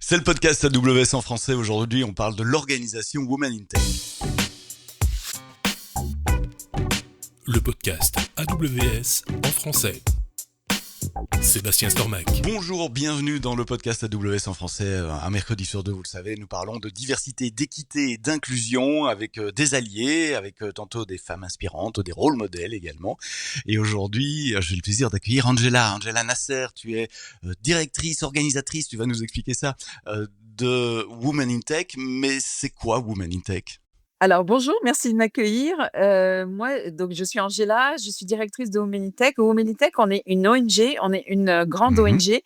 C'est le podcast AWS en français. Aujourd'hui, on parle de l'organisation Women in Tech. Le podcast AWS en français. Sébastien Stormac. Bonjour, bienvenue dans le podcast AWS en français. Un mercredi sur deux, vous le savez, nous parlons de diversité, d'équité et d'inclusion avec des alliés, avec tantôt des femmes inspirantes, des rôles modèles également. Et aujourd'hui, j'ai le plaisir d'accueillir Angela Nasser. Tu es directrice, organisatrice, tu vas nous expliquer ça, de Women in Tech. Mais c'est quoi Women in Tech ? Alors bonjour, merci de m'accueillir. Moi, donc je suis Angela, je suis directrice de Women in Tech. Women in Tech, on est une ONG, on est une grande ONG,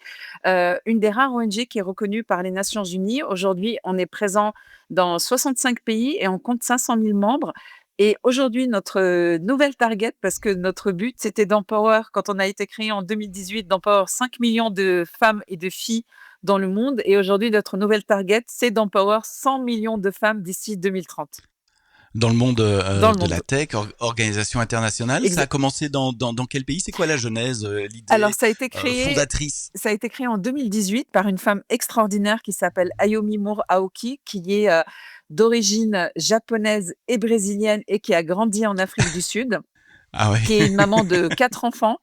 une des rares ONG qui est reconnue par les Nations Unies. Aujourd'hui, on est présent dans 65 pays et on compte 500 000 membres. Et aujourd'hui, notre nouvelle target, parce que notre but, c'était d'empower, quand on a été créé en 2018, d'empower 5 millions de femmes et de filles dans le monde. Et aujourd'hui, notre nouvelle target, c'est d'empower 100 millions de femmes d'ici 2030. Dans le monde Dans le de monde. la tech, organisation internationale, ça a commencé dans quel pays ? C'est quoi la genèse, l'idée Alors, ça a été créé fondatrice ? en 2018 par une femme extraordinaire qui s'appelle Ayomi Moore Aoki, qui est d'origine japonaise et brésilienne et qui a grandi en Afrique du Sud. Ah ouais. Qui est une maman de 4 enfants,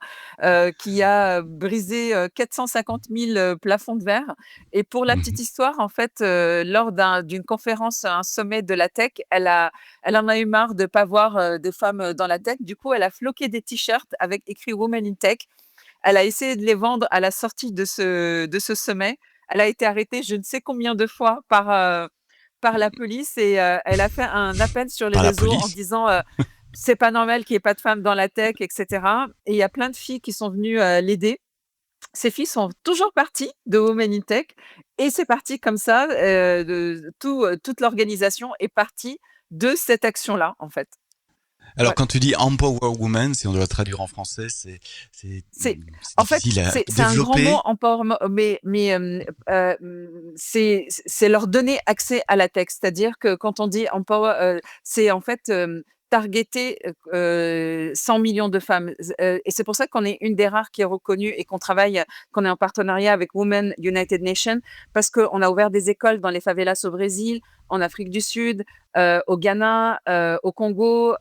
qui a brisé 450 000 plafonds de verre. Et pour la petite histoire, en fait, lors d'une conférence, un sommet de la tech, elle en a eu marre de ne pas voir de femmes dans la tech. Du coup, elle a floqué des t-shirts avec écrit Women in Tech. Elle a essayé de les vendre à la sortie de ce sommet. Elle a été arrêtée je ne sais combien de fois par la police et elle a fait un appel sur les Par la réseaux en police ? disant c'est pas normal qu'il n'y ait pas de femmes dans la tech, etc. Et il y a plein de filles qui sont venues l'aider. Ces filles sont toujours parties de Women in Tech et c'est parti comme ça. Toute l'organisation est partie de cette action-là, en fait. Alors, Ouais. quand tu dis Empower Women, si on doit traduire en français, c'est En fait, difficile à c'est un grand développer. mot, empowerment, mais c'est leur donner accès à la tech. C'est-à-dire que quand on dit empower, c'est en fait targeter 100 millions de femmes. Et c'est pour ça qu'on est une des rares qui est reconnue et qu'on est en partenariat avec Women United Nations, parce qu'on a ouvert des écoles dans les favelas au Brésil, en Afrique du Sud, au Ghana, au Congo.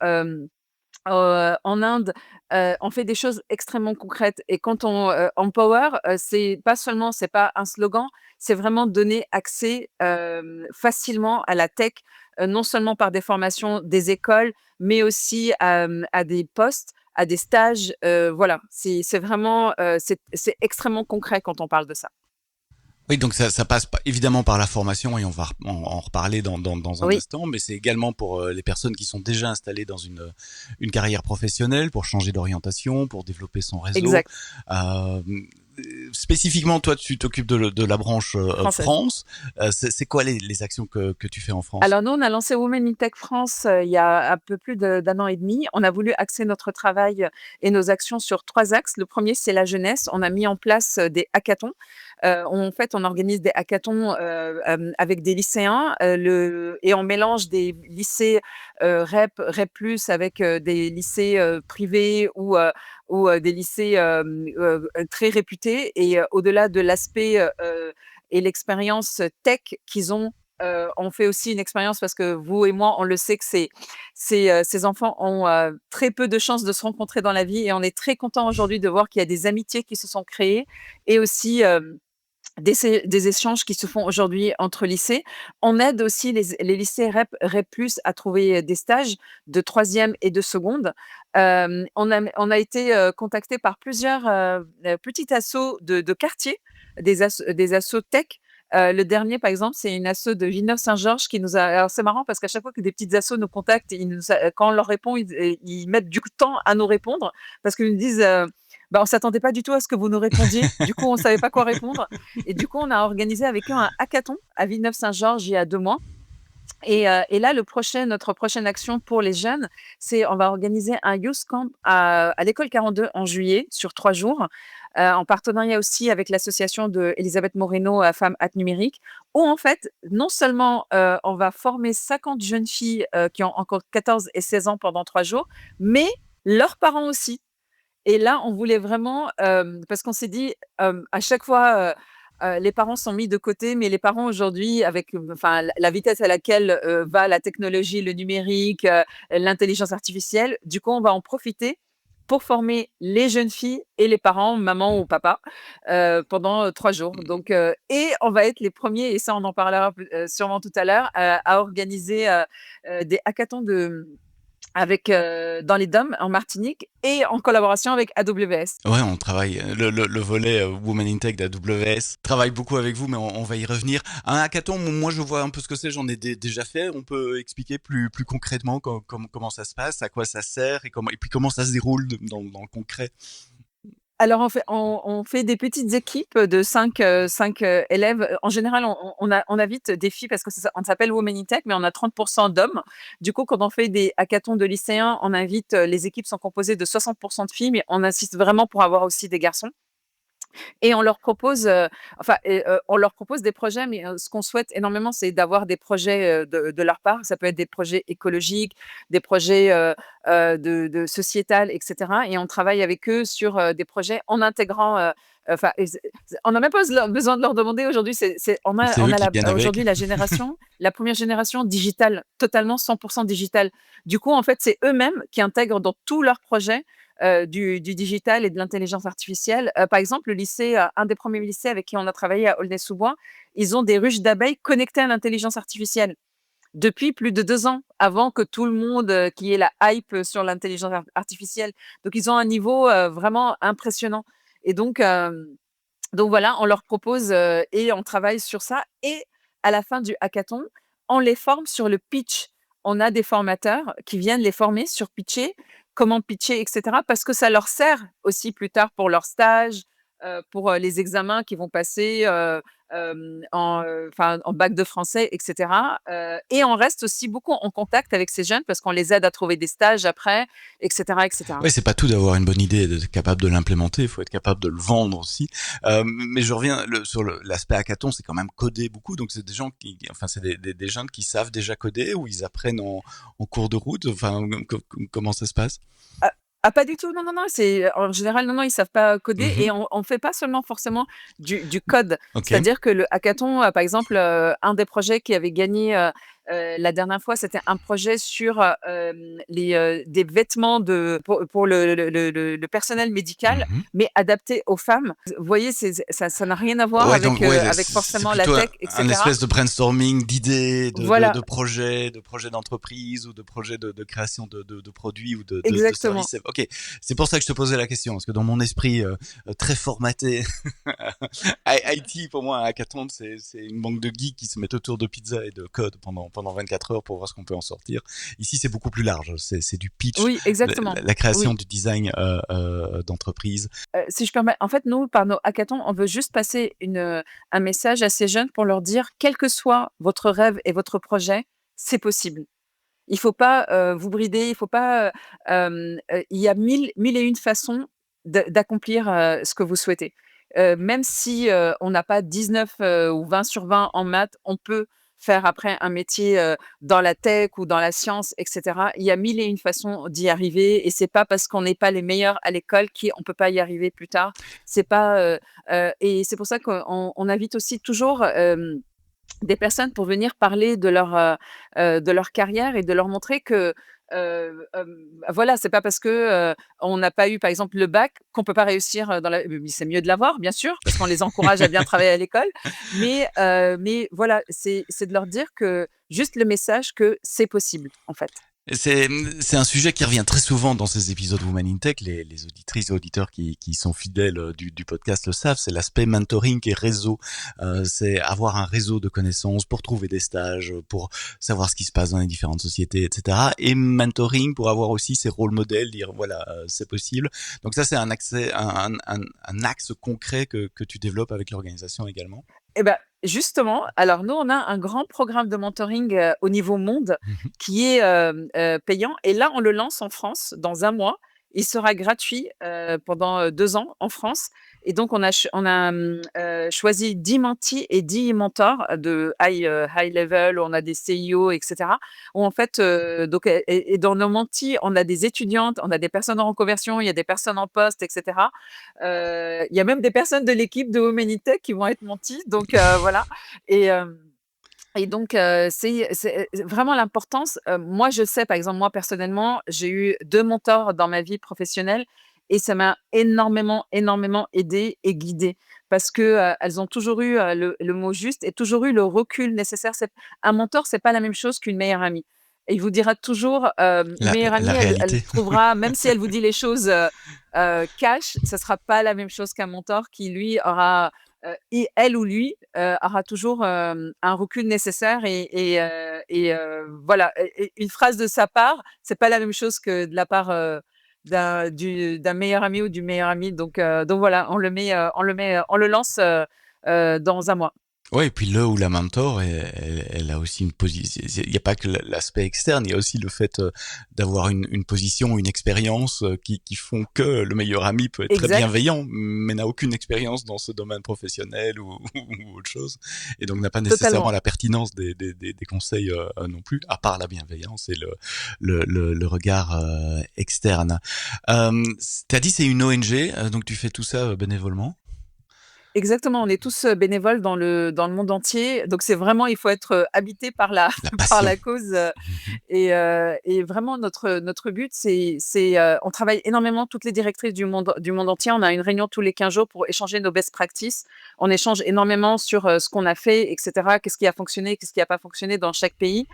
En Inde, on fait des choses extrêmement concrètes et quand on empower, c'est pas un slogan, c'est vraiment donner accès facilement à la tech, non seulement par des formations, des écoles, mais aussi à des postes, à des stages. Voilà, c'est vraiment c'est extrêmement concret quand on parle de ça. Oui, donc ça passe évidemment par la formation et on va en reparler dans un Oui. instant, mais c'est également pour les personnes qui sont déjà installées dans une carrière professionnelle, pour changer d'orientation, pour développer son réseau. Exact. Spécifiquement, toi, tu t'occupes de la branche Française. France. C'est quoi les actions que tu fais en France ? Alors nous, on a lancé Women in Tech France il y a un peu plus d'un an et demi. On a voulu axer notre travail et nos actions sur 3 axes. Le premier, c'est la jeunesse. On a mis en place des hackathons. En fait, on organise des hackathons avec des lycéens et on mélange des lycées REP+, avec des lycées privés ou des lycées très réputés. Et au-delà de l'aspect et l'expérience tech qu'ils ont, on fait aussi une expérience parce que vous et moi, on le sait que ces enfants ont très peu de chances de se rencontrer dans la vie et on est très content aujourd'hui de voir qu'il y a des amitiés qui se sont créées et aussi des échanges qui se font aujourd'hui entre lycées. On aide aussi les lycées REP+, à trouver des stages de 3e et de seconde. On a été contacté par plusieurs petits assos de quartier, des assos tech. Le dernier, par exemple, c'est une asso de Villeneuve-Saint-Georges qui nous a. Alors, c'est marrant parce qu'à chaque fois que des petites assos nous contactent, quand on leur répond, ils mettent du temps à nous répondre parce qu'ils nous disent on ne s'attendait pas du tout à ce que vous nous répondiez. Du coup, on ne savait pas quoi répondre. Et du coup, on a organisé avec eux un hackathon à Villeneuve-Saint-Georges il y a 2 mois. Et là, notre prochaine action pour les jeunes, c'est on va organiser un youth camp à l'école 42 en juillet sur 3 jours, en partenariat aussi avec l'association de Elisabeth Moreno, Femmes At Numérique, où en fait, non seulement on va former 50 jeunes filles qui ont encore 14 et 16 ans pendant 3 jours, mais leurs parents aussi. Et là, on voulait vraiment, parce qu'on s'est dit, à chaque fois, les parents sont mis de côté, mais les parents aujourd'hui, avec enfin, la vitesse à laquelle va la technologie, le numérique, l'intelligence artificielle, du coup, on va en profiter pour former les jeunes filles et les parents, maman ou papa, pendant 3 jours. Donc, et on va être les premiers, et ça, on en parlera sûrement tout à l'heure, à organiser des hackathons avec, dans les DOM en Martinique et en collaboration avec AWS. Ouais, on travaille, le volet Women in Tech d'AWS travaille beaucoup avec vous, mais on va y revenir. Un hackathon, moi je vois un peu ce que c'est, j'en ai déjà fait. On peut expliquer plus concrètement comment ça se passe, à quoi ça sert et puis comment ça se déroule dans le concret. Alors on fait des petites équipes de 5 élèves. En général, on invite des filles parce que on s'appelle Women in Tech, mais on a 30 d'hommes. Du coup, quand on fait des hackathons de lycéens, on invite, les équipes sont composées de 60 de filles, mais on insiste vraiment pour avoir aussi des garçons. Et on leur propose, on leur propose des projets, mais ce qu'on souhaite énormément, c'est d'avoir des projets, de leur part. Ça peut être des projets écologiques, des projets, de sociétal et cetera, et on travaille avec eux sur, des projets en intégrant, enfin et on n'a même pas besoin de leur demander aujourd'hui, C'est eux on a qui viennent avec. aujourd'hui la première génération digitale, totalement 100 digitale. Du coup, en fait, c'est eux-mêmes qui intègrent dans tous leurs projets du digital et de l'intelligence artificielle. Par exemple, le lycée, un des premiers lycées avec qui on a travaillé à Aulnay-sous-Bois, ils ont des ruches d'abeilles connectées à l'intelligence artificielle depuis plus de 2 ans, avant que tout le monde, qu'il y ait la hype sur l'intelligence artificielle. Donc ils ont un niveau, vraiment impressionnant, et donc voilà, on leur propose, et on travaille sur ça, et à la fin du hackathon, on les forme sur le pitch. On a des formateurs qui viennent les former sur pitcher, comment pitcher et cetera, parce que ça leur sert aussi plus tard pour leur stage, pour, les examens qu'ils vont passer, en bac de français et cetera, et on reste aussi beaucoup en contact avec ces jeunes parce qu'on les aide à trouver des stages après et cetera et cetera. Ouais, c'est pas tout d'avoir une bonne idée et d'être capable de l'implémenter, il faut être capable de le vendre aussi. Mais je reviens sur l'aspect hackathon, c'est quand même coder beaucoup, donc c'est des gens c'est des jeunes qui savent déjà coder ou ils apprennent en cours de route, enfin, comment ça se passe? Pas du tout, non, non, non, en général, non, non, ils savent pas coder, Mhm. et on fait pas seulement forcément du code. Ok. C'est-à-dire que le hackathon, par exemple, un des projets qui avait gagné, la dernière fois, c'était un projet sur, des vêtements pour le personnel médical, Mhm. mais adaptés aux femmes. Vous voyez, ça n'a rien à voir Ouais, donc ouais, avec c'est forcément la plutôt tech et un cetera. espèce de brainstorming d'idées, Voilà, de projets d'entreprise ou de projets de création de produits ou de exactement. services. Ok, c'est pour ça que je te posais la question, parce que dans mon esprit très formaté, IT pour moi, un hackathon, c'est une banque de geeks qui se mettent autour de pizza et de code pendant 24 heures pour voir ce qu'on peut en sortir. Ici, c'est beaucoup plus large, c'est du pitch, Oui, exactement. la création Oui. du design d'entreprise. Si je permets, en fait, nous, par nos hackathons, on veut juste passer un message à ces jeunes pour leur dire: «Quel que soit votre rêve et votre projet, c'est possible». Il faut pas, vous brider, il faut pas, il y a mille et une façons d'accomplir, ce que vous souhaitez. Même si, on n'a pas 19, ou 20 sur 20 en maths, on peut faire après un métier, dans la tech ou dans la science et cetera. Il y a mille et une façons d'y arriver, et c'est pas parce qu'on n'est pas les meilleurs à l'école qu'on peut pas y arriver plus tard. C'est pas, et c'est pour ça qu'on invite aussi toujours, des personnes pour venir parler de leur carrière et de leur montrer que, voilà, c'est pas parce que, on n'a pas eu, par exemple, le bac qu'on peut pas réussir, dans la oui, c'est mieux de l'avoir, bien sûr, parce qu'on les encourage à bien travailler à l'école, mais voilà, c'est de leur dire que juste le message que c'est possible, en fait. C'est un sujet qui revient très souvent dans ces épisodes Women in Tech. Les auditrices et auditeurs qui sont fidèles du podcast le savent. C'est l'aspect mentoring et réseau. C'est avoir un réseau de connaissances pour trouver des stages, pour savoir ce qui se passe dans les différentes sociétés, etc. Et mentoring pour avoir aussi ces rôles modèles, dire voilà, c'est possible. Donc ça, c'est un axe concret que tu développes avec l'organisation également. Eh ben, justement, alors nous, on a un grand programme de mentoring, au niveau monde Mhm. qui est, payant, et là, on le lance en France dans un mois, il sera gratuit, pendant, 2 ans en France et donc choisi 10 mentis et 10 mentors de high level, où on a des CIO et cetera, où en fait, donc et dans nos mentis, on a des étudiantes, on a des personnes en reconversion, il y a des personnes en poste et cetera. Il y a même des personnes de l'équipe de Women in Tech qui vont être menties donc voilà et hem et donc, c'est vraiment l'importance. Moi, je sais, par exemple, moi, personnellement, j'ai eu 2 mentors dans ma vie professionnelle et ça m'a énormément, énormément aidée et guidée parce que, elles ont toujours eu, le mot juste et toujours eu le recul nécessaire. C'est un mentor, c'est pas la même chose qu'une meilleure amie et il vous dira toujours, une meilleure amie, La elle réalité. trouvera même si elle vous dit les choses, cash, ça sera pas la même chose qu'un mentor qui, lui, aura et elle ou lui, aura toujours, un recul nécessaire voilà et une phrase de sa part, c'est pas la même chose que de la part, d'un meilleur ami ou d'une meilleure amie donc voilà, on le lance, dans un mois. Ouais, et puis le ou la mentor, elle a aussi une position. Il n'y a pas que l'aspect externe, il y a aussi le fait d'avoir une position, une expérience qui font que le meilleur ami peut être très Exact, bienveillant, mais n'a aucune expérience dans ce domaine professionnel ou autre chose, et donc n'a pas nécessairement totalement. la pertinence des conseils non plus, à part la bienveillance et le regard externe. T'as dit c'est une ONG, donc tu fais tout ça bénévolement? Exactement, on est tous, bénévoles dans le monde entier, donc c'est vraiment il faut être, habité par la La par passion. la cause, et vraiment notre but on travaille énormément toutes les directrices du monde entier. On a une réunion tous les 15 jours pour échanger nos best practices. On échange énormément sur, ce qu'on a fait et cetera. Qu'est-ce qui a fonctionné, qu'est-ce qui a pas fonctionné dans chaque pays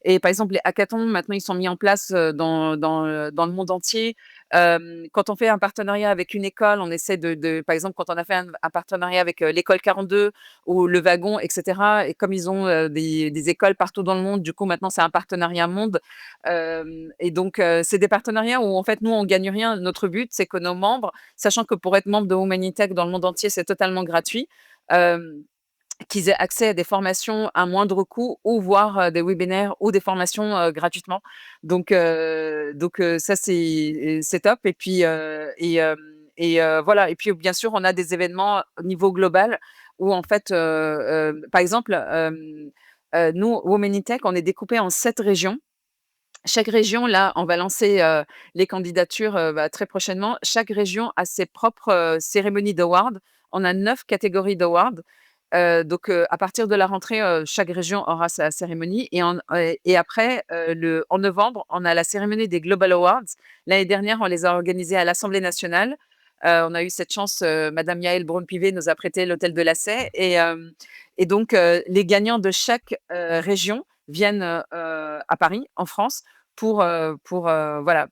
et par exemple, les hackathons, maintenant, ils sont mis en place, dans le monde entier. Quand on fait un partenariat avec une école, on essaie par exemple, quand on a fait un partenariat avec, l'école 42 ou le wagon et cetera et comme ils ont, des écoles partout dans le monde, du coup, maintenant, c'est un partenariat monde, et donc c'est des partenariats où, en fait, nous, on gagne rien. Notre but, c'est que nos membres, sachant que pour être membre de Women in Tech dans le monde entier, c'est totalement gratuit, hem qu'ils aient accès à des formations à moindre coût ou voire, des webinaires ou des formations, gratuitement. Donc ça c'est top et puis, voilà et puis bien sûr, on a des événements au niveau global où en fait, par exemple, nous, Women in Tech, on est découpé en 7 régions. Chaque région, là, on va lancer, les candidatures, très prochainement. Chaque région a ses propres, cérémonies d'awards. On a 9 catégories d'awards. Donc à partir de la rentrée, chaque région aura sa cérémonie et après, en novembre, on a la cérémonie des Global Awards. L'année dernière, on les a organisés à l'Assemblée nationale. On a eu cette chance, madame Yaël Braun-Pivet nous a prêté l'hôtel de la Sey et donc les gagnants de chaque, région viennent, à Paris, en France, voilà,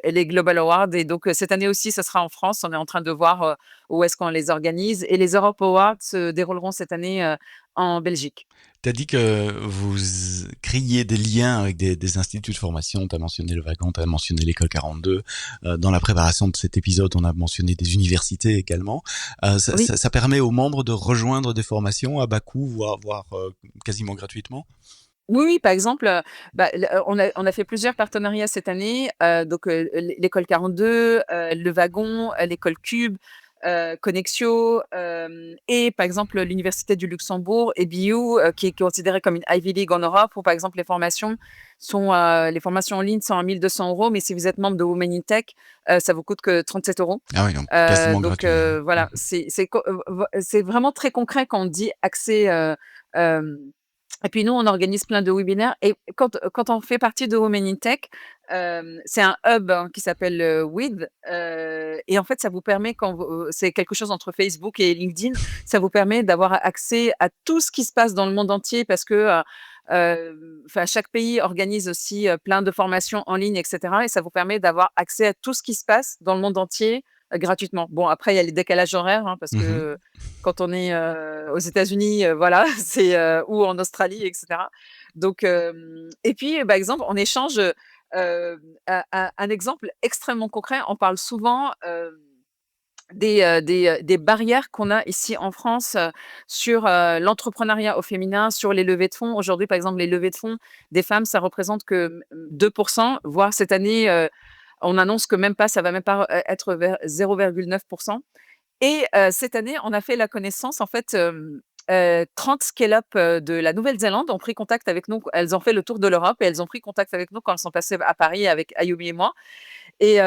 les Global Awards et donc cette année aussi, ça sera en France. On est en train de voir, où est-ce qu'on les organise et les Europe Awards se dérouleront cette année, en Belgique. Tu as dit que vous créiez des liens avec des instituts de formation. Tu as mentionné le Wagon, tu as mentionné l'école 42. Dans la préparation de cet épisode, on a mentionné des universités également. Oui. Ça permet aux membres de rejoindre des formations à bas coût, voire quasiment gratuitement. Oui, oui, par exemple, on a fait plusieurs partenariats cette année, donc l'école 42, le Wagon, l'école Cube, Connexio, et par exemple l'université du Luxembourg et BU, qui est considérée comme une Ivy League en Europe où par exemple les formations en ligne sont à 1 200 €, mais si vous êtes membre de Women in Tech, ça vous coûte que 37 €. Ah oui, donc quasiment Donc gratuit. voilà, c'est vraiment très concret quand on dit accès, hem et puis nous, on organise plein de webinaires et quand on fait partie de Women in Tech, c'est un hub, hein, qui s'appelle, WID, et en fait, ça vous permet c'est quelque chose entre Facebook et LinkedIn. Ça vous permet d'avoir accès à tout ce qui se passe dans le monde entier parce que, enfin, chaque pays organise aussi, plein de formations en ligne et cetera et ça vous permet d'avoir accès à tout ce qui se passe dans le monde entier, gratuitement. Bon, après, il y a les décalages horaires, hein, parce Mhm. que quand on est, aux États-Unis, voilà, ou en Australie et cetera. Donc et puis, par exemple, on échange, un exemple extrêmement concret. On parle souvent, des barrières qu'on a ici en France, sur, l'entrepreneuriat au féminin, sur les levées de fonds. Aujourd'hui, par exemple, les levées de fonds des femmes, ça représente que, 2 voire cette année, on annonce que même pas, ça va même pas être vers 0,9%. Et cette année, on a fait la connaissance, en fait, 30 scale-up de la Nouvelle-Zélande ont pris contact avec nous. Elles ont fait le tour de l'Europe et elles ont pris contact avec nous quand elles sont passées à Paris avec Ayumi et moi. Et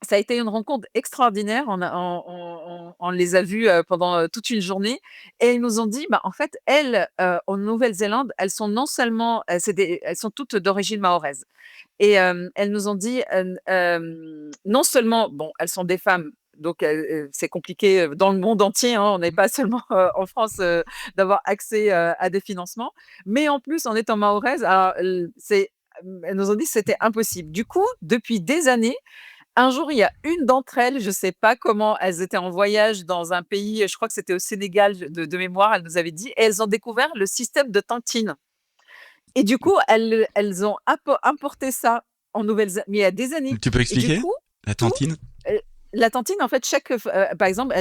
ça a été une rencontre extraordinaire. On les a vues pendant toute une journée et ils nous ont dit, bah, en fait, elles, en Nouvelle-Zélande, elles sont non seulement, elles sont toutes d'origine mahoraise. Et elles nous ont dit, non seulement, bon, elles sont des femmes, donc c'est compliqué dans le monde entier, hein, on n'est pas seulement en France d'avoir accès à des financements, mais en plus, en étant mahoraise, alors, elles nous ont dit que c'était impossible. Du coup, depuis des années, un jour, il y a une d'entre elles, je ne sais pas comment, elles étaient en voyage dans un pays, je crois que c'était au Sénégal de mémoire, elles nous avaient dit, et elles ont découvert le système de tantine. Et du coup, elles ont importé ça en Nouvelle-Zélande, mais il y a des années. Tu peux Et du expliquer coup, la tout, tantine? la tantine, en fait, par exemple,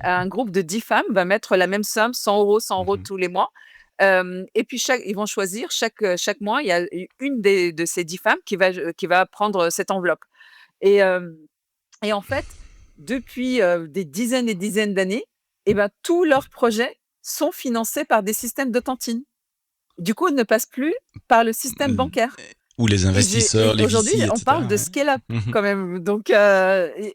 un groupe de 10 femmes va mettre la même somme, 100 € Mhm. tous les mois. Et puis, ils vont choisir chaque mois, il y a une de ces 10 femmes qui va prendre cette enveloppe. Et, et en fait, depuis des dizaines et dizaines d'années, eh ben, tous leurs projets sont financés par des systèmes de tantine. Du coup, ils ne passent plus par le système Mm. bancaire. Ou les investisseurs, Et les aujourd'hui, VC, on etc. parle de Ouais. scale-up Mhm. quand même. Donc, et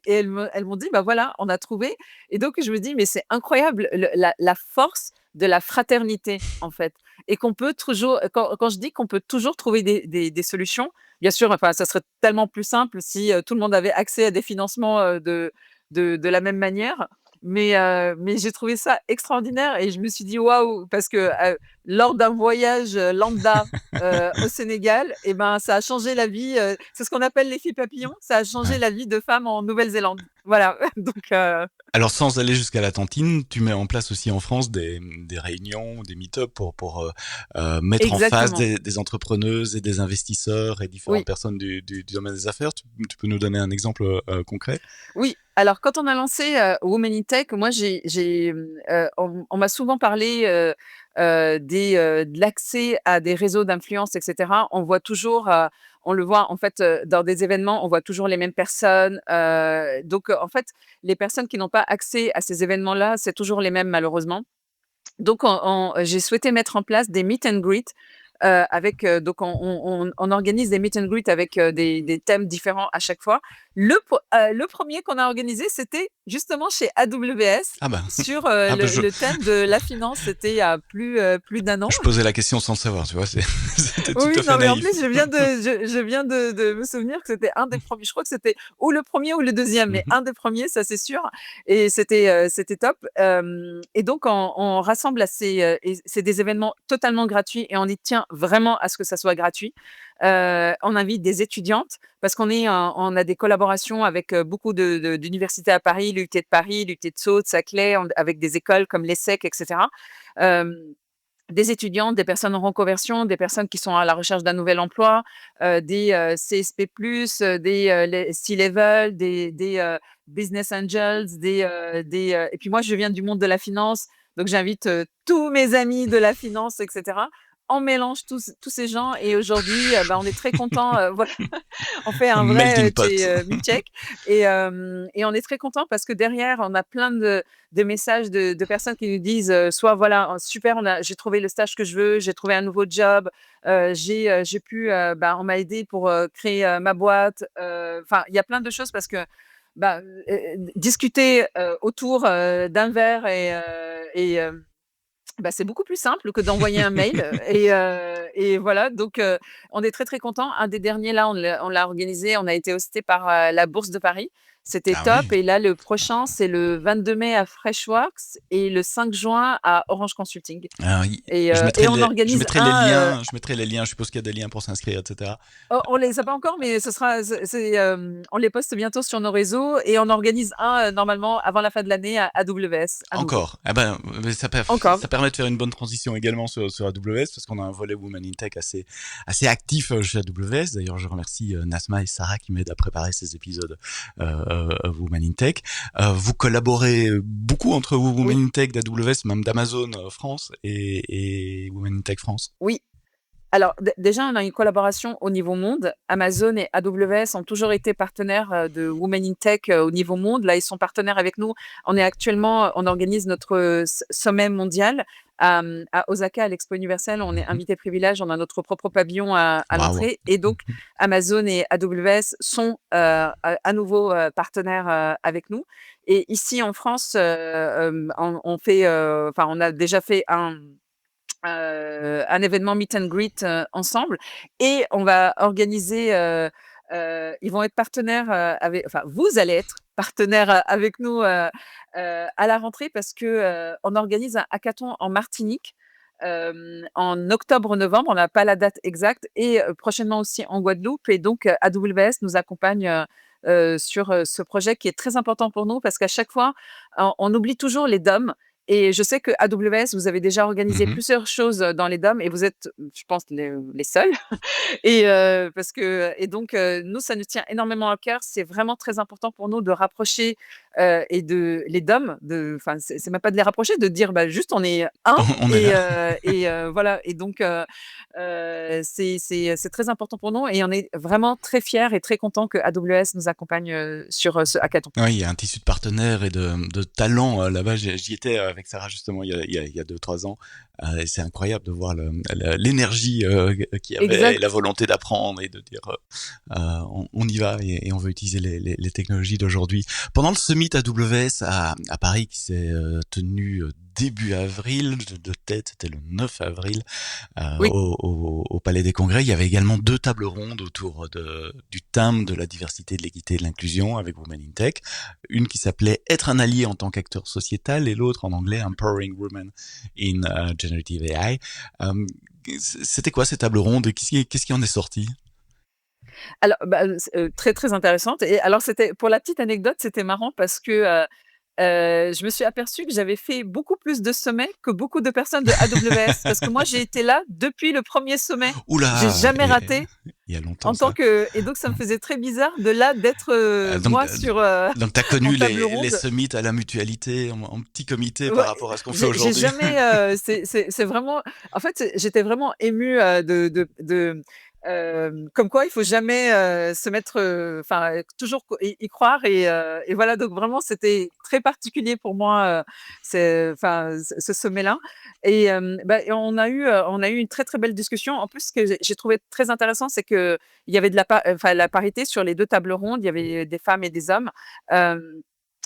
elles m'ont dit, bah voilà, on a trouvé. Et donc, je me dis, mais c'est incroyable la force de la fraternité, en fait. Et qu'on peut toujours, quand je dis qu'on peut toujours trouver des solutions, bien sûr, enfin, ça serait tellement plus simple si tout le monde avait accès à des financements de la même manière. Mais j'ai trouvé ça extraordinaire et je me suis dit waouh, parce que lors d'un voyage lambda au Sénégal, et ben, ça a changé la vie. C'est ce qu'on appelle l'effet papillon. Ça a changé Ouais. la vie de femmes en Nouvelle-Zélande. Voilà. Donc, Alors sans aller jusqu'à la tantine, tu mets en place aussi en France des réunions, des meet-up pour mettre en face exactement. des entrepreneuses et des investisseurs et différentes Oui. personnes du domaine des affaires. Tu peux nous donner un exemple concret? Oui, alors quand on a lancé, Women in Tech, moi on m'a souvent parlé, de l'accès à des réseaux d'influence et cetera. On le voit en fait, dans des événements, on voit toujours les mêmes personnes, donc en fait, les personnes qui n'ont pas accès à ces événements-là, c'est toujours les mêmes malheureusement. Donc j'ai souhaité mettre en place des meet and greet, avec, donc on organise des meet and greet avec, des thèmes différents à chaque fois. Le 1er qu'on a organisé, c'était justement chez AWS Ah bah, sur, ah bah le thème de la finance. C'était il y a plus d'un an. je posais la question sans savoir, tu vois, c'était tout Oui, à fait non, mais en naïf. plus, je viens de me souvenir que c'était un des premiers. Je crois que c'était ou le premier ou le deuxième, mais Mhm. un des premiers, ça c'est sûr. Et c'était top. Et donc, on rassemble et c'est des événements totalement gratuits et on y tient vraiment à ce que ça soit gratuit. On invite des étudiantes parce on a des collaborations avec beaucoup d'universités à Paris, l'UT de Paris, l'UT de Sceaux, de Saclay, avec des écoles comme l'ESSEC, etc. Des étudiants, des personnes en reconversion, des personnes qui sont à la recherche d'un nouvel emploi, des CSP+, les C-level, des business angels, et puis moi, je viens du monde de la finance, donc j'invite tous mes amis de la finance, etc. On mélange tous ces gens et aujourd'hui, bah, on est très contents. Voilà, on fait un vrai Melting pot. meet check et on est très content parce que derrière, on a plein de messages de personnes qui nous disent, soit voilà: «Oh, super, j'ai trouvé le stage que je veux, j'ai trouvé un nouveau job, j'ai pu, bah, on m'a aidé pour, créer, ma boîte». Enfin, il y a plein de choses parce que, bah, discuter, autour, d'un verre bah, c'est beaucoup plus simple que d'envoyer un mail, et voilà donc on est très, très content. Un des derniers là, on l'a organisé, on a été hosté par, la Bourse de Paris. C'était Ah oui. top et là, le prochain, c'est le 22 mai à Freshworks et le 5 juin à Orange Consulting Alors, oui, et on je organise mettrai les liens, je mettrai les liens, je suppose qu'il y a des liens pour s'inscrire, etc. on les a pas encore, mais ce sera on les poste bientôt sur nos réseaux et on organise un, normalement avant la fin de l'année à AWS à nouveau. Encore. Ah ben, mais Encore. ça permet de faire une bonne transition également sur AWS parce qu'on a un volet Women in Tech assez actif chez AWS. D'ailleurs, je remercie Nasma et Sarah qui m'aident à préparer ces épisodes Women in Tech. Vous collaborez beaucoup entre vous, Women Oui, in Tech d'AWS, même d'Amazon France et Women in Tech France. oui. Alors, déjà, on a une collaboration au niveau monde. Amazon et AWS ont toujours été partenaires de Women in Tech au niveau monde. Là, ils sont partenaires avec nous. On organise notre sommet mondial à Osaka, à l'Expo universelle. On est Mhm. invité privilège. On a notre propre pavillon à Waouh. l'entrée. Et donc, Amazon et AWS sont à nouveau partenaires avec nous. Et ici en France, on a déjà fait un événement meet and greet ensemble et on va organiser. Ils vont être partenaires enfin, vous allez être partenaire avec nous à la rentrée parce que on organise un hackathon en Martinique. En octobre-novembre, on n'a pas la date exacte, et prochainement aussi en Guadeloupe. Et donc, AWS nous accompagne sur ce projet qui est très important pour nous parce qu'à chaque fois, on oublie toujours les DOM. Et je sais que AWS, vous avez déjà organisé Mhm. plusieurs choses dans les DOM et vous êtes, je pense, les seuls. Et donc, nous, ça nous tient énormément à cœur. C'est vraiment très important pour nous de rapprocher et de les DOM, enfin, c'est même pas de les rapprocher, de dire bah, juste on est un. On est là. Voilà. Et donc, c'est très important pour nous et on est vraiment très fiers et très contents que AWS nous accompagne sur ce hackathon. Oui, il y a un tissu de partenaires et de talents là-bas. J'y étais avec Sarah justement il y a 2-3 ans. Et c'est incroyable de voir l'énergie qu'il y avait et la Exact. volonté d'apprendre et de dire on y va et on veut utiliser les technologies d'aujourd'hui. Pendant le Summit AWS à Paris qui s'est tenu début avril, de tête, c'était le 9 avril, Oui. au Palais des Congrès. Il y avait également 2 tables rondes autour du thème de la diversité, de l'équité et de l'inclusion avec Women in Tech. Une qui s'appelait Être un allié en tant qu'acteur sociétal et l'autre en anglais Empowering Women in Generative AI. C'était quoi ces tables rondes et qu'est-ce qui en est sorti? Alors, bah, très, très intéressante. Et alors, c'était pour la petite anecdote, c'était marrant parce que je me suis aperçue que j'avais fait beaucoup plus de sommets que beaucoup de personnes de AWS parce que moi, j'ai été là depuis le premier sommet. J'ai Oula, jamais raté il y a longtemps en tant ça. que et donc ça me faisait très bizarre de là d'être, Euh, donc, moi euh, sur, donc t'as en connu table les ronde. summits à la mutualité en petit comité par Ouais, rapport à ce qu'on fait j'ai aujourd'hui. jamais, c'est vraiment en fait, j'étais vraiment émue, comme quoi il faut jamais, se mettre, enfin, toujours y croire. Et voilà, donc vraiment c'était très particulier pour moi, ce sommet-là. Et on a eu une très, très belle discussion. En plus, ce que j'ai trouvé très intéressant, c'est qu'il y avait la parité sur les 2 tables rondes. Il y avait des femmes et des hommes. Hem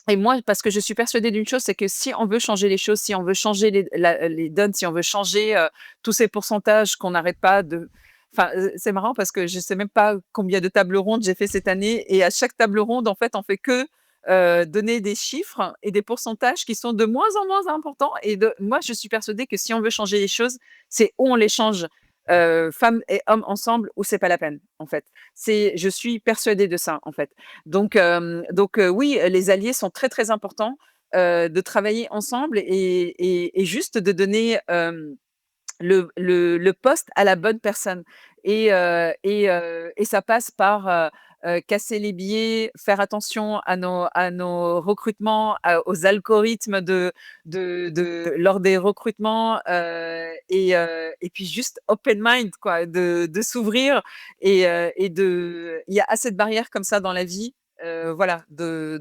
Et moi, parce que je suis persuadée d'une chose, c'est que si on veut changer les choses, si on veut changer les donnes, si on veut changer tous ces pourcentages qu'on n'arrête pas de... Enfin, c'est marrant parce que je sais même pas combien de tables rondes j'ai fait cette année. Et à chaque table ronde, en fait, on fait que donner des chiffres et des pourcentages qui sont de moins en moins importants. Moi, je suis persuadée que si on veut changer les choses, c'est où on les change, femmes et hommes ensemble, ou c'est pas la peine, en fait. Je suis persuadée de ça, en fait. Donc, oui, les alliés sont très, très importants, de travailler ensemble et juste de donner, le poste à la bonne personne. Et ça passe par, casser les biais, faire attention à nos recrutements, aux algorithmes lors des recrutements, et puis juste open mind quoi, de s'ouvrir. Il y a assez de barrières comme ça dans la vie, voilà, de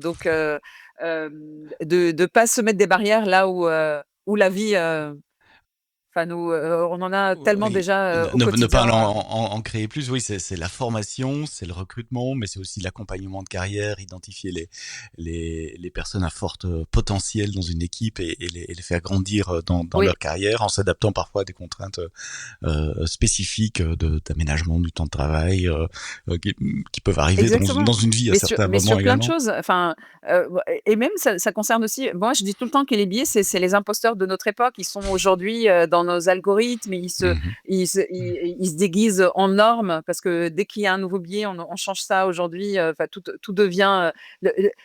pas se mettre des barrières là où la vie, enfin nous, on en a tellement Oui, déjà, au ne pas quotidien. en créer plus. Oui, c'est la formation, c'est le recrutement, mais c'est aussi l'accompagnement de carrière, identifier les personnes à forte potentiel dans une équipe et les faire grandir dans Oui, leur carrière en s'adaptant parfois à des contraintes spécifiques d'aménagement du temps de travail qui peuvent arriver exactement. dans une vie à certains Mais moments sur plein de également. choses, enfin, et même ça concerne aussi, moi je dis tout le temps que les biais, c'est les imposteurs de notre époque. Ils sont aujourd'hui, dans nos algorithmes, Mhm. ils se déguisent en normes parce que dès qu'il y a un nouveau biais, on change ça aujourd'hui, enfin tout devient,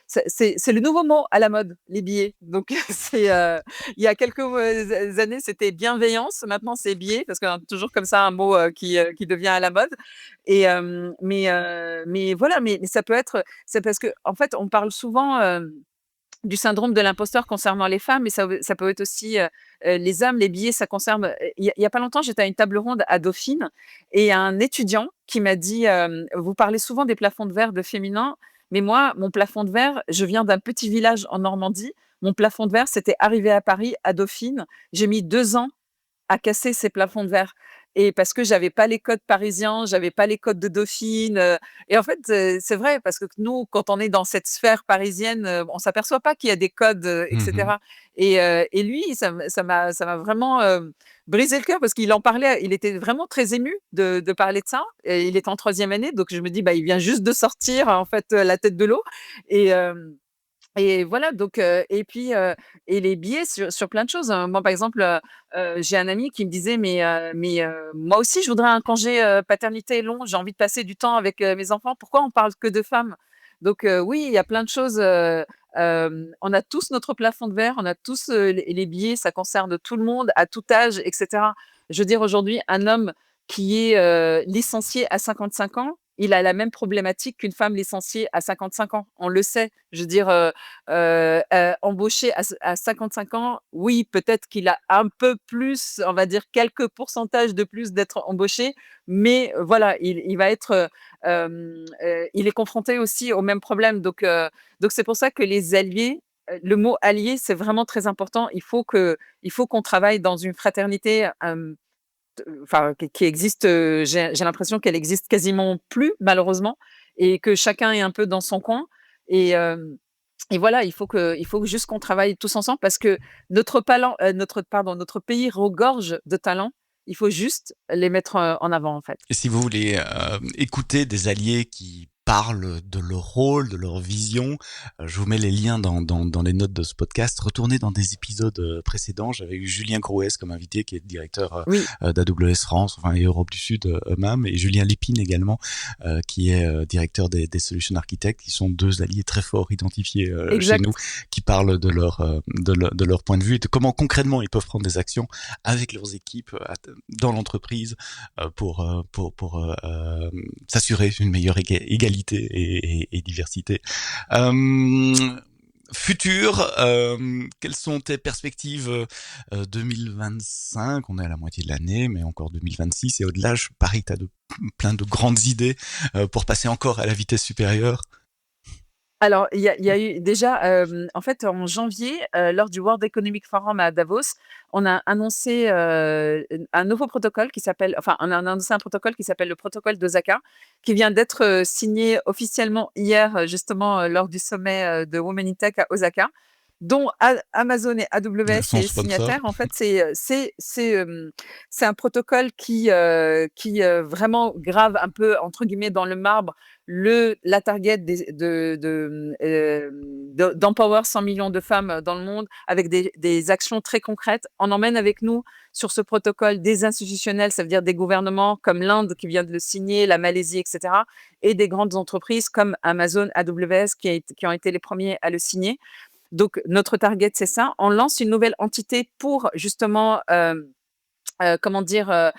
c'est le nouveau mot à la mode, les biais. Donc il y a quelques, années, c'était bienveillance, maintenant c'est biais parce qu'on a toujours comme ça un mot, qui devient à la mode. Mais voilà, mais ça peut être, c'est parce que en fait, on parle souvent, du syndrome de l'imposteur concernant les femmes, mais ça peut être aussi les hommes, les billets, ça concerne. Il y a pas longtemps, j'étais à une table ronde à Dauphine et un étudiant qui m'a dit vous parlez souvent des plafonds de verre de féminin, mais moi, mon plafond de verre, je viens d'un petit village en Normandie. Mon plafond de verre, c'était arrivé à Paris, à Dauphine. J'ai mis 2 ans à casser ces plafonds de verre et parce que j'avais pas les codes parisiens, j'avais pas les codes de Dauphine, et en fait, c'est vrai parce que nous, quand on est dans cette sphère parisienne, on s'aperçoit pas qu'il y a des codes, et Mmh. cetera et lui, ça m'a vraiment, brisé le cœur parce qu'il en parlait, il était vraiment très ému de parler de ça et il est en 3e année donc je me dis: «Bah, il vient juste de sortir en fait, la tête de l'eau» et et voilà donc et puis, et les biais sur plein de choses, hein. Moi, par exemple, j'ai un ami qui me disait: «Mais moi aussi, je voudrais un congé, paternité long. J'ai envie de passer du temps avec, mes enfants. Pourquoi on parle que de femmes?» Donc oui, il y a plein de choses, on a tous notre plafond de verre, on a tous, les biais, ça concerne tout le monde, à tout âge et cetera. Je veux dire, aujourd'hui, un homme qui est, licencié à 55 ans, il a la même problématique qu'une femme licenciée à 55 ans. On le sait. Je veux dire, embauché à 55 ans, oui, peut-être qu'il a un peu plus, on va dire quelques pourcentages de plus d'être embauché, mais voilà, il va être, il est confronté aussi au même problème. Donc c'est pour ça que les alliés, le mot allié, c'est vraiment très important. Il faut qu'on travaille dans une fraternité, enfin qui existe, j'ai l'impression qu'elle existe quasiment plus malheureusement et que chacun est un peu dans son coin et hem et voilà, il faut juste qu'on travaille tous ensemble parce que notre pays regorge de talents. Il faut juste les mettre, en avant, en fait. Et si vous voulez écouter des alliés qui parlent de leur rôle, de leur vision, je vous mets les liens dans les notes de ce podcast. Retournez dans des épisodes précédents. J'avais eu Julien Crouès comme invité, qui est le directeur Oui, d'AWS France, enfin, et Europe du Sud eux-mêmes, et Julien Lépine également, qui est directeur des Solution Architects, qui sont deux alliés très forts identifiés chez nous, exact. qui parlent de leur point de vue et de comment concrètement ils peuvent prendre des actions avec leurs équipes dans l'entreprise pour s'assurer une meilleure égalité et diversité. Euh, Futur, quelles sont tes perspectives 2025? On est à la moitié de l'année, mais encore 2026 et au-delà. Je parie que tu as plein de grandes idées pour passer encore à la vitesse supérieure. Alors, il y a eu déjà, en fait, en janvier, lors du World Economic Forum à Davos, on a annoncé, un nouveau protocole qui s'appelle enfin, on a annoncé un protocole qui s'appelle le protocole d'Osaka, qui vient d'être, signé officiellement hier, justement, lors du sommet, de Women in Tech à Osaka, dont Amazon et AWS Son est sponsor. signataire. En fait, c'est un protocole qui vraiment grave un peu, entre guillemets, «dans le marbre» la target d'empower 100 millions de femmes dans le monde avec des actions très concrètes. On emmène avec nous sur ce protocole des institutionnels, ça veut dire des gouvernements comme l'Inde qui vient de le signer, la Malaisie, etc., et des grandes entreprises comme Amazon, AWS qui ont été les premiers à le signer. Donc, notre target, c'est ça. On lance une nouvelle entité pour justement comment dire,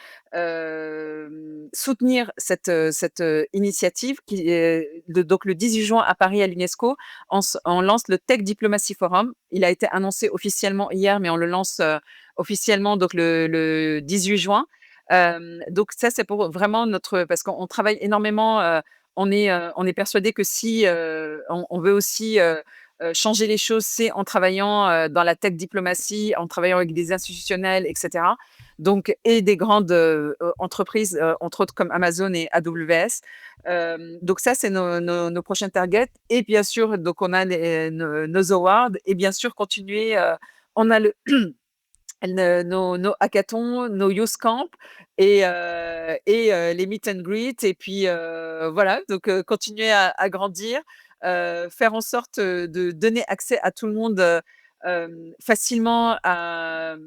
soutenir cette initiative qui est donc le 18 juin à Paris à l'UNESCO, on lance le Tech Diplomacy Forum. Il a été annoncé officiellement hier, mais on le lance officiellement donc le 18 juin. Donc ça, c'est pour vraiment parce qu'on travaille énormément. On est persuadé que si on veut aussi changer les choses, c'est en travaillant dans la tech diplomatie, en travaillant avec des institutionnels, etc. Donc, et des grandes entreprises, entre autres comme Amazon et AWS. Donc ça, c'est nos prochains targets. Et bien sûr, donc on a nos awards et bien sûr continuer. On a nos hackathons, nos youth camp et les meet and greet. Et puis voilà, donc continuer à grandir, faire en sorte de donner accès à tout le monde facilement à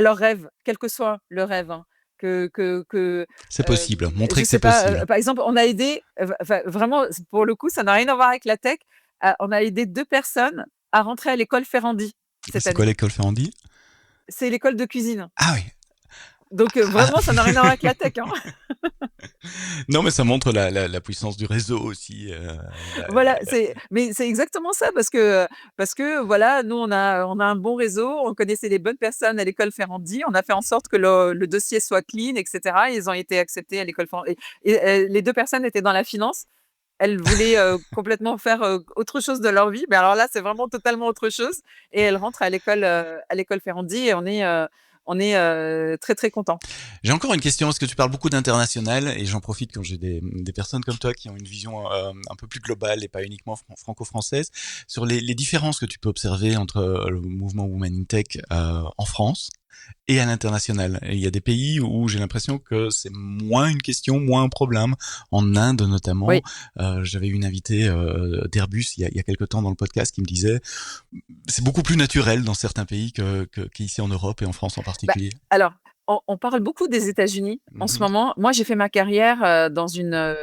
leurs rêves, quel que soit le rêve. Hein. C'est possible. Montrer Je que c'est sais pas, possible. par exemple, on a aidé, enfin, vraiment, pour le coup, ça n'a rien à voir avec la tech. On a aidé 2 personnes à rentrer à l'école Ferrandi cette C'est quoi année. l'école Ferrandi? C'est l'école de cuisine. Ah oui. Donc vraiment, ça n'a rien à voir avec la tech, hein. Non, mais ça montre la puissance du réseau aussi. Voilà, mais c'est exactement ça parce que voilà, nous on a un bon réseau, on connaissait les bonnes personnes à l'école Ferrandi, on a fait en sorte que le dossier soit clean et cetera. Ils ont été acceptés à l'école Ferrandi et les 2 personnes étaient dans la finance. Elles voulaient, complètement faire, autre chose de leur vie, mais alors là, c'est vraiment totalement autre chose et elles rentrent à l'école Ferrandi et on est très, très contents. J'ai encore une question, parce que tu parles beaucoup d'international, et j'en profite quand j'ai des personnes comme toi qui ont une vision un peu plus globale et pas uniquement franco-française, sur les différences que tu peux observer entre le mouvement Women in Tech en France et à l'international. Et il y a des pays où j'ai l'impression que c'est moins une question, moins un problème. En Inde notamment, Oui. j'avais une invitée d'Airbus il y a quelque temps dans le podcast qui me disait c'est beaucoup plus naturel dans certains pays qu'ici en Europe et en France en Bah, particulier. alors, on parle beaucoup des États-Unis en ce Mhm. moment. Moi, j'ai fait ma carrière, dans une,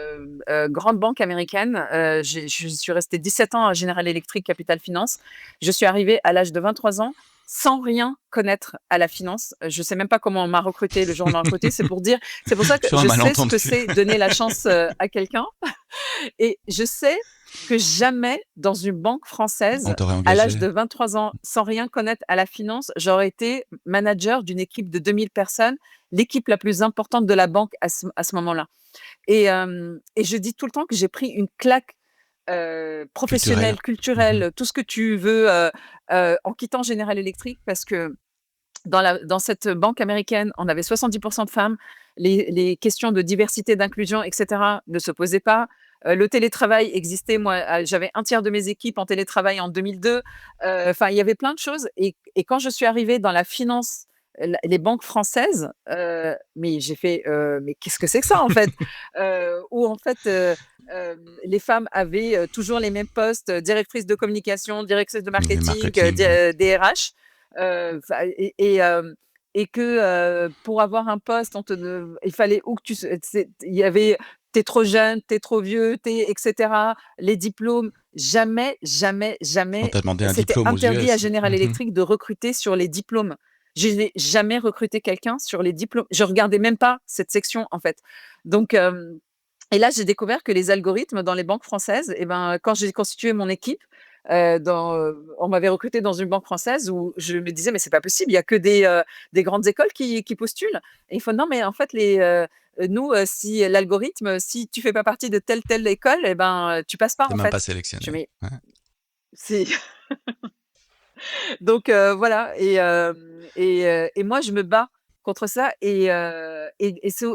grande banque américaine. Je suis restée 17 ans à General Electric Capital Finance. Je suis arrivée à l'âge de 23 ans sans rien connaître à la finance. Je sais même pas comment on m'a recrutée le jour où on m'a recrutée. C'est pour ça que Sur un je sais ce que malentendu. c'est donner la chance, à quelqu'un et je sais que jamais dans une banque On française, t'aurait à l'âge engagé. de 23 ans, sans rien connaître à la finance, j'aurais été manager d'une équipe de 2 000 personnes, l'équipe la plus importante de la banque à ce moment-là et je dis tout le temps que j'ai pris une claque, Culturel. professionnelle, Mhm. culturelle, tout ce que tu veux, en quittant General Electric parce que dans cette banque américaine, on avait 70 de femmes. Les questions de diversité, d'inclusion et cetera ne se posaient pas. Le télétravail existait. Moi, j'avais un tiers de mes équipes en télétravail en 2002. Enfin, il y avait plein de choses et quand je suis arrivée dans la finance, les banques françaises, mais j'ai fait: «Mais qu'est-ce que c'est que ça, en fait?» Où en fait, les femmes avaient, toujours les mêmes postes, directrice de communication, directrice de Les marketing, marketing. DRH. Enfin et que, pour avoir un poste, il fallait où que il y avait: «Tu es trop jeune, tu es trop vieux, tu es» et cetera. Les diplômes, jamais, jamais, On jamais, t'a demandé un c'était diplôme aux interdit à US. General Mhm. Electric de recruter sur les diplômes. Je n'ai jamais recruté quelqu'un sur les diplômes. Je regardais même pas cette section, en fait. Donc et là, j'ai découvert que les algorithmes dans les banques françaises et ben, quand j'ai constitué mon équipe, on m'avait recrutée dans une banque française où je me disais: «Mais c'est pas possible, il y a que des grandes écoles qui postulent» et il faut: «Non, mais en fait, nous, si l'algorithme, si tu fais pas partie de telle école et ben, tu passes pas, T'es en même pas fait». Je sélectionné. fais: «Mais Ouais. c'est» donc voilà et moi, je me bats contre ça et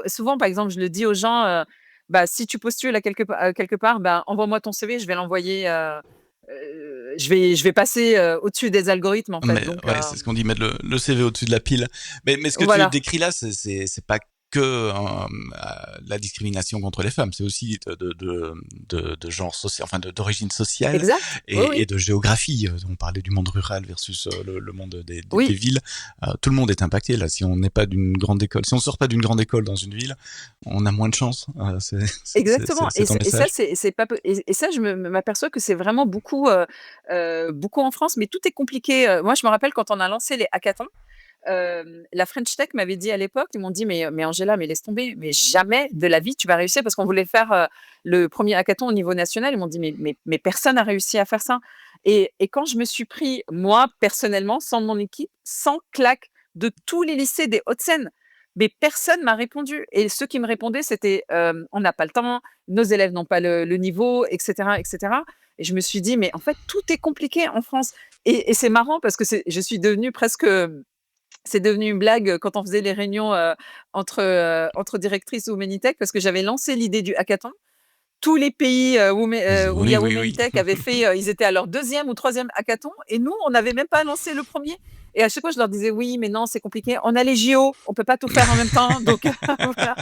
souvent, par exemple, je le dis aux gens, bah, si tu postules quelque part, bah, envoie-moi ton CV, je vais l'envoyer, je vais passer, au-dessus des algorithmes, en fait, Mais donc ouais, c'est ce qu'on dit, mettre le CV au-dessus de la pile. Mais ce que tu voilà. décris là, c'est pas que la discrimination contre les femmes, c'est aussi de genre social, enfin d'origine sociale Exact. Oui, et oui. de géographie. On parlait du monde rural versus le monde des Oui, villes. Tout le monde est impacté là. Si on n'est pas d'une grande école, si on sort pas d'une grande école dans une ville, on a moins de chance. exactement C'est ton et ça, message. c'est pas peu et ça, je m'aperçois que c'est vraiment beaucoup, beaucoup en France, mais tout est compliqué, moi, je me rappelle quand on a lancé les hackathons. La French Tech m'avait dit à l'époque, ils m'ont dit: «Mais Angela, mais laisse tomber, mais jamais de la vie tu vas réussir» parce qu'on voulait faire, le premier hackathon au niveau national. Ils m'ont dit: «Mais personne n'a réussi à faire ça» et quand je me suis pris, moi, personnellement, sans mon équipe, 100 claques de tous les lycées des Hauts-de-Seine, mais personne m'a répondu et ceux qui me répondaient, c'était, «On n'a pas le temps, nos élèves n'ont pas le niveau» et cetera et cetera et je me suis dit: «Mais en fait, tout est compliqué en France» et c'est marrant parce que je suis devenue presque, c'est devenu une blague, quand on faisait les réunions, entre directrices Womenitech parce que j'avais lancé l'idée du hackathon. Tous les pays, où il y Oui, a oui, oui. Womenitech avaient fait, ils étaient à leur deuxième ou troisième hackathon et nous, on n'avait même pas lancé le premier. Et à chaque fois, je leur disais: «Oui, mais non, c'est compliqué. On a les JO, on peut pas tout faire en même temps», donc voilà.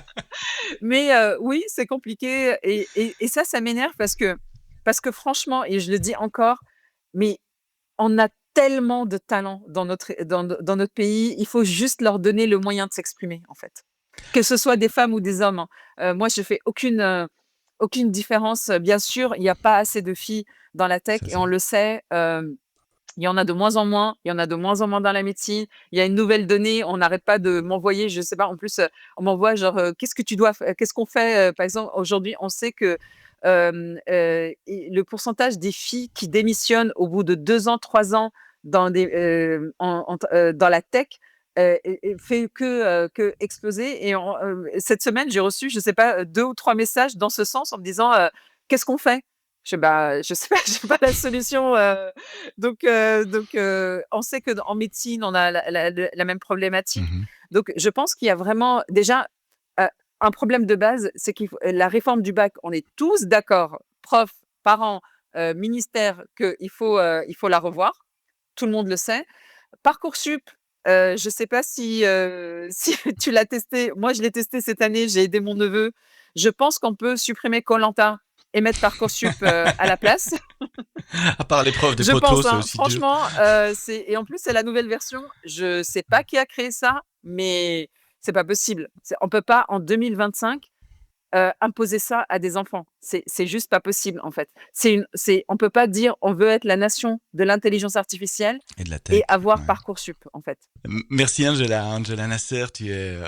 Mais oui, c'est compliqué et ça m'énerve parce que franchement et je le dis encore, mais on a tellement de talent dans notre pays, il faut juste leur donner le moyen de s'exprimer, en fait. Que ce soit des femmes ou des hommes, hein. Moi, je fais aucune différence. Bien sûr, il y a pas assez de filles dans la tech Ça, et on le sait, Il y en a de moins en moins, il y en a de moins en moins dans la médecine. Il y a une nouvelle donnée, on n'arrête pas de m'envoyer, je sais pas, en plus, on m'envoie genre, qu'est-ce qu'on fait? Par exemple, aujourd'hui, on sait que, et le pourcentage des filles qui démissionnent au bout de 2 ans, 3 ans dans des, dans la tech, et fait que exploser et cette semaine, j'ai reçu, je sais pas, 2 ou 3 messages dans ce sens en me disant, «Qu'est-ce qu'on fait?» Je fais: «Bah, je sais pas, j'ai pas la solution», on sait qu'en médecine, on a la même problématique. Mmh. Donc je pense qu'il y a vraiment déjà, heu, un problème de base, c'est qu'il faut la réforme du bac, on est tous d'accord, profs, parents, ministère, il faut la revoir. Tout le monde le sait. Parcoursup, je sais pas si, si tu l'as testé. Moi, je l'ai testé cette année, j'ai aidé mon neveu. Je pense qu'on peut supprimer koh et mettre Parcoursup, à la place. À part l'épreuve des Je poteaux, pense, c'est hein, aussi dur. franchement, c'est et en plus, c'est la nouvelle version. Je sais pas qui a créé ça, mais c'est pas possible. On peut pas en 2025, imposer ça à des enfants. C'est juste pas possible, en fait. On peut pas dire: «On veut être la nation de l'intelligence artificielle» Et de la tech, et avoir ouais. Parcoursup, en fait. Merci Angela. Angela Nasser, tu es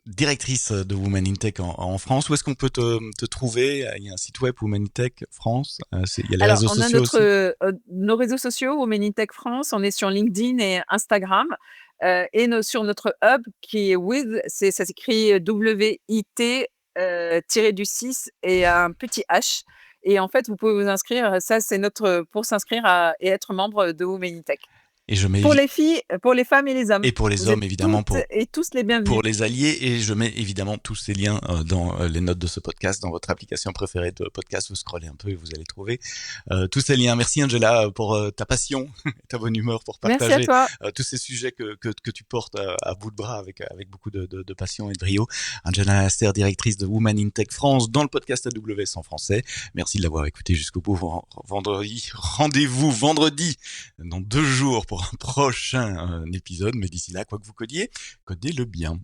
directrice de Women in Tech en France. Où est-ce qu'on peut te trouver? Il y a un site web Women in Tech France. Il y a les Alors, réseaux on a sociaux notre, aussi. nos réseaux sociaux, Women in Tech France, on est sur LinkedIn et Instagram, et sur notre hub qui est ça s'écrit WIT, tiré du 6 et un petit H et en fait, vous pouvez vous inscrire, ça c'est notre pour s'inscrire et être membre de Women in Tech. Et je mets Pour les filles, pour les femmes et les hommes, et pour les vous hommes êtes évidemment toutes et tous les pour bienvenus. les alliés, et je mets évidemment tous ces liens dans les notes de ce podcast, dans votre application préférée de podcast. Vous scrollez un peu et vous allez trouver tous ces liens. Merci Angela pour ta passion et ta bonne humeur pour Merci à partager toi. tous ces sujets que tu portes à bout de bras avec beaucoup de passion et de brio. Angela Nasser, directrice de Women in Tech France, dans le podcast AWS en français. Merci de l'avoir écouté jusqu'au bout. Vendredi, rendez-vous vendredi dans 2 jours pour un prochain épisode. Mais d'ici là, quoi que vous codiez, codez-le bien.